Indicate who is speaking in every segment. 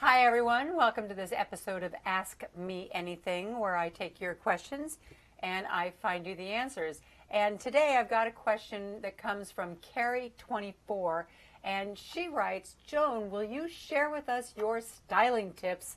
Speaker 1: Hi, everyone. Welcome to this episode of Ask Me Anything, where I take your questions and I find you the answers. And today I've got a question that comes from Carrie24, and she writes, Joan, will you share with us your styling tips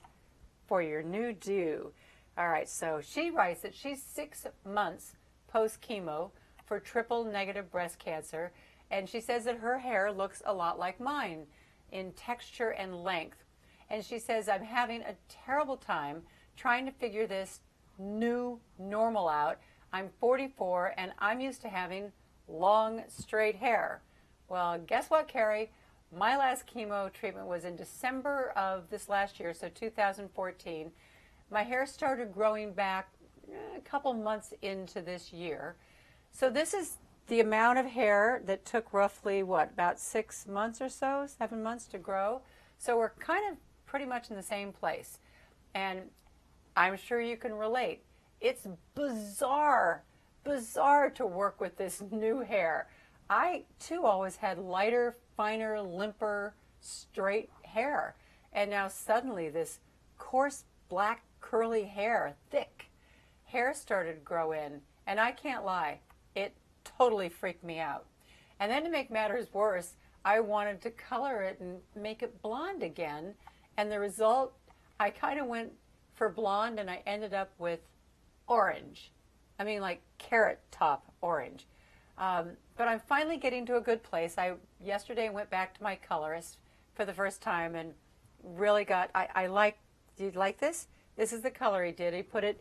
Speaker 1: for your new do? All right, so she writes that she's 6 months post-chemo for triple negative breast cancer, and she says that her hair looks a lot like mine in texture and length. And she says, I'm having a terrible time trying to figure this new normal out. I'm 44 and I'm used to having long, straight hair. Well, guess what, Carrie? My last chemo treatment was in December of this last year, so 2014. My hair started growing back a couple months into this year. So this is the amount of hair that took roughly, about 6 months or so, 7 months to grow. So we're kind of pretty much in the same place. And I'm sure you can relate. It's bizarre to work with this new hair. I, too, always had lighter, finer, limper, straight hair. And now suddenly this coarse, black, curly hair, thick hair started to grow in. And I can't lie, it totally freaked me out. And then to make matters worse, I wanted to color it and make it blonde again. And the result, I kind of went for blonde and I ended up with orange. I mean, like carrot top orange. But I'm finally getting to a good place. I yesterday went back to my colorist for the first time and really got, do you like this? This is the color he did. He put it,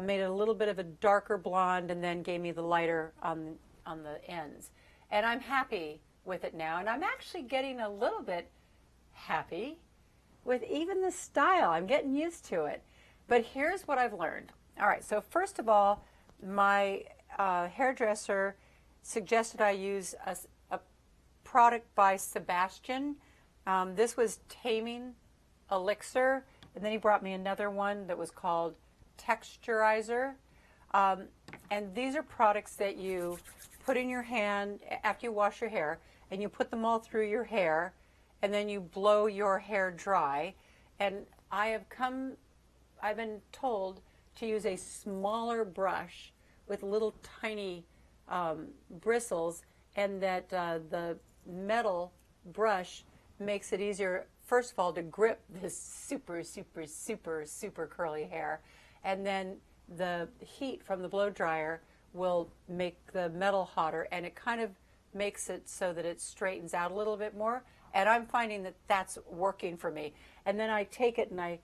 Speaker 1: made it a little bit of a darker blonde and then gave me the lighter on the ends. And I'm happy with it now. And I'm actually getting a little bit happy with even the style. I'm getting used to it. But here's what I've learned. All right, so first of all, my hairdresser suggested I use a product by Sebastian. This was Taming Elixir, and then he brought me another one that was called Texturizer. And these are products that you put in your hand after you wash your hair, and you put them all through your hair, and then you blow your hair dry. And I've been told to use a smaller brush with little tiny bristles, and that the metal brush makes it easier, first of all, to grip this super, super, super, super curly hair. And then the heat from the blow dryer will make the metal hotter, and it kind of makes it so that it straightens out a little bit more. And I'm finding that that's working for me. And then I take it and I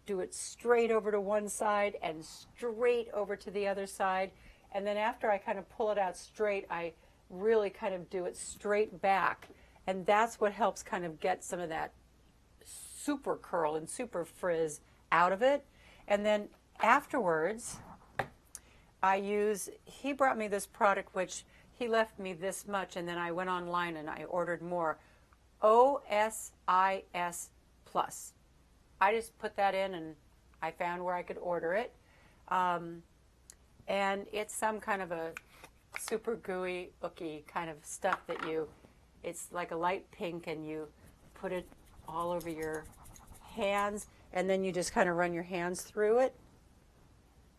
Speaker 1: do it straight over to one side and straight over to the other side. And then after I kind of pull it out straight, I really kind of do it straight back. And that's what helps kind of get some of that super curl and super frizz out of it. And then afterwards, he brought me this product, which he left me this much, and then I went online and I ordered more. OSIS Plus. I just put that in and I found where I could order it. And it's some kind of a super gooey, ooky kind of stuff that it's like a light pink, and you put it all over your hands, and then you just kind of run your hands through it.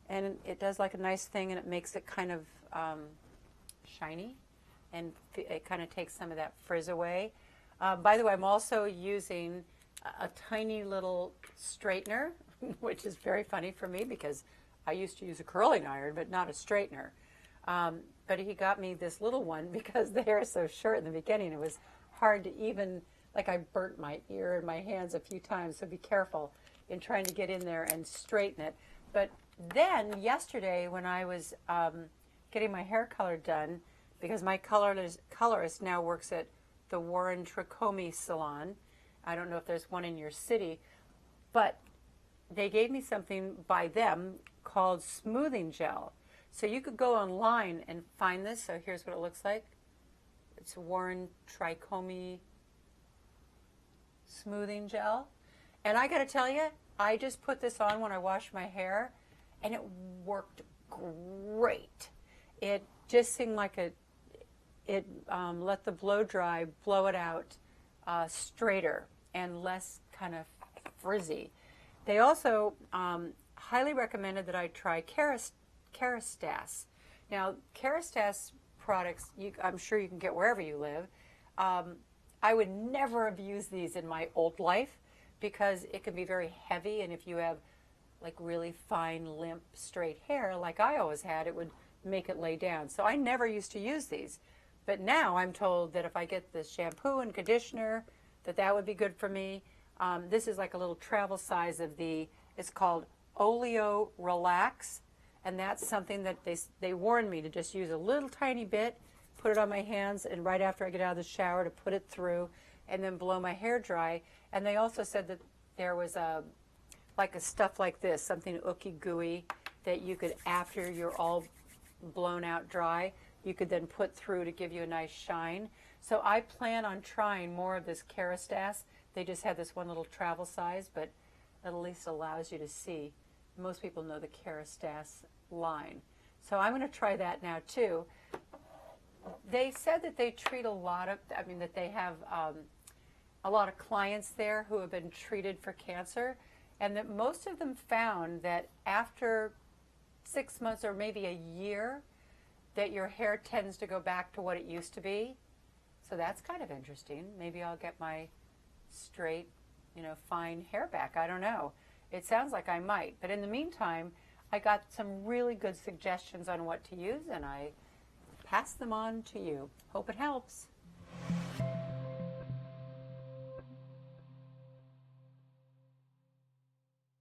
Speaker 1: And it does like a nice thing, and it makes it kind of shiny, and it kind of takes some of that frizz away. By the way, I'm also using a tiny little straightener, which is very funny for me because I used to use a curling iron, but not a straightener. But he got me this little one because the hair is so short in the beginning. It was hard to even, like I burnt my ear and my hands a few times, so be careful in trying to get in there and straighten it. But then yesterday when I was getting my hair color done, because my colorist now works at the Warren Tricomi Salon. I don't know if there's one in your city, but they gave me something by them called smoothing gel. So you could go online and find this. So here's what it looks like. It's Warren Tricomi smoothing gel. And I got to tell you, I just put this on when I wash my hair, and it worked great. It just seemed like it let the blow dry blow it out straighter and less kind of frizzy. They also highly recommended that I try Kerastase. Now, Kerastase products, I'm sure you can get wherever you live. I would never have used these in my old life because it can be very heavy, and if you have like really fine, limp, straight hair like I always had, it would make it lay down. So I never used to use these. But now I'm told that if I get the shampoo and conditioner, that would be good for me. This is like a little travel size of it's called Oleo Relax. And that's something that they warned me to just use a little tiny bit, put it on my hands, and right after I get out of the shower to put it through and then blow my hair dry. And they also said that there was a stuff like this, something ooky gooey that you could, after you're all blown out dry, you could then put through to give you a nice shine. So I plan on trying more of this Kerastase. They just had this one little travel size, but it at least allows you to see. Most people know the Kerastase line. So I'm going to try that now too. They said that they treat that they have a lot of clients there who have been treated for cancer, and that most of them found that after 6 months or maybe a year, that your hair tends to go back to what it used to be. So that's kind of interesting. Maybe I'll get my straight, fine hair back. I don't know. It sounds like I might. But in the meantime, I got some really good suggestions on what to use, and I pass them on to you. Hope it helps.